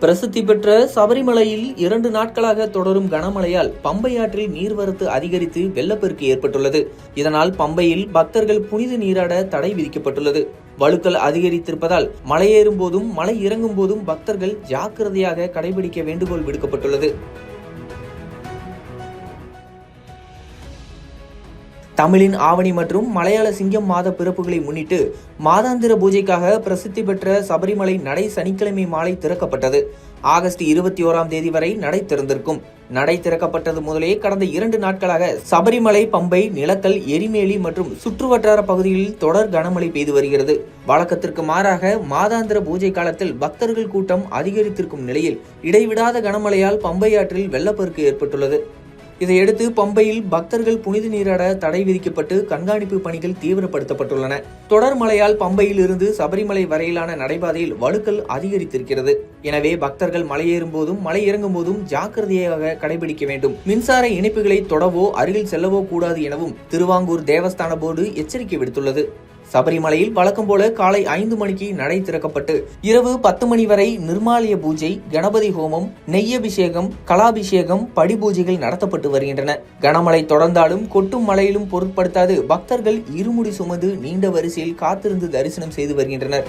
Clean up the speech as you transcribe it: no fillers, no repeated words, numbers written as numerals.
பிரசித்தி பெற்ற சபரிமலையில் 2 நாட்களாக தொடரும் கனமழையால் பம்பை ஆற்றில் நீர்வரத்து அதிகரித்து வெள்ளப்பெருக்கு ஏற்பட்டுள்ளது. இதனால் பம்பையில் பக்தர்கள் புனித நீராட தடை விதிக்கப்பட்டுள்ளது. வழுக்கல் அதிகரித்திருப்பதால் மலையேறும் போதும் மலை இறங்கும் போதும் பக்தர்கள் ஜாக்கிரதையாக கடைபிடிக்க வேண்டுகோள் விடுக்கப்பட்டுள்ளது. தமிழின் ஆவணி மற்றும் மலையாள சிங்கம் மாத பிறப்புகளை முன்னிட்டு மாதாந்திர பூஜைக்காக பிரசித்தி பெற்ற சபரிமலை நடை சனிக்கிழமை மாலை திறக்கப்பட்டது. ஆகஸ்ட் 21ஆம் தேதி வரை நடை திறந்திருக்கும். நடை திறக்கப்பட்டது முதலே கடந்த 2 நாட்களாக சபரிமலை, பம்பை, நிலக்கல், எரிமேலி மற்றும் சுற்றுவட்டார பகுதிகளில் தொடர் கனமழை பெய்து வருகிறது. வழக்கத்திற்கு மாறாக மாதாந்திர பூஜை காலத்தில் பக்தர்கள் கூட்டம் அதிகரித்திருக்கும் நிலையில் இடைவிடாத கனமழையால் பம்பை ஆற்றில் வெள்ளப்பெருக்கு ஏற்பட்டுள்ளது. இதையடுத்து பம்பையில் பக்தர்கள் புனித நீராட தடை விதிக்கப்பட்டு கண்காணிப்பு பணிகள் தீவிரப்படுத்தப்பட்டுள்ளன. தொடர் மழையால் பம்பையில் இருந்து சபரிமலை வரையிலான நடைபாதையில் வழுக்கல் அதிகரித்திருக்கிறது. எனவே பக்தர்கள் மலையேறும் போதும் மலை இறங்கும் போதும் ஜாக்கிரதையாக கடைபிடிக்க வேண்டும். மின்சார இணைப்புகளை தொடவோ அருகில் செல்லவோ கூடாது எனவும் திருவாங்கூர் தேவஸ்தான போர்டு எச்சரிக்கை விடுத்துள்ளது. சபரிமலையில் வழக்கம் போல காலை 5 மணிக்கு நடை திறக்கப்பட்டு இரவு 10 மணி வரை நிர்மாலய பூஜை, கணபதி ஹோமம், நெய்யபிஷேகம், கலாபிஷேகம், படி பூஜைகள் நடத்தப்பட்டு வருகின்றன. கனமழை தொடர்ந்தாலும் கொட்டும் மழையிலும் பொருட்படுத்தாது பக்தர்கள் இருமுடி சுமந்து நீண்ட வரிசையில் காத்திருந்து தரிசனம் செய்து வருகின்றனர்.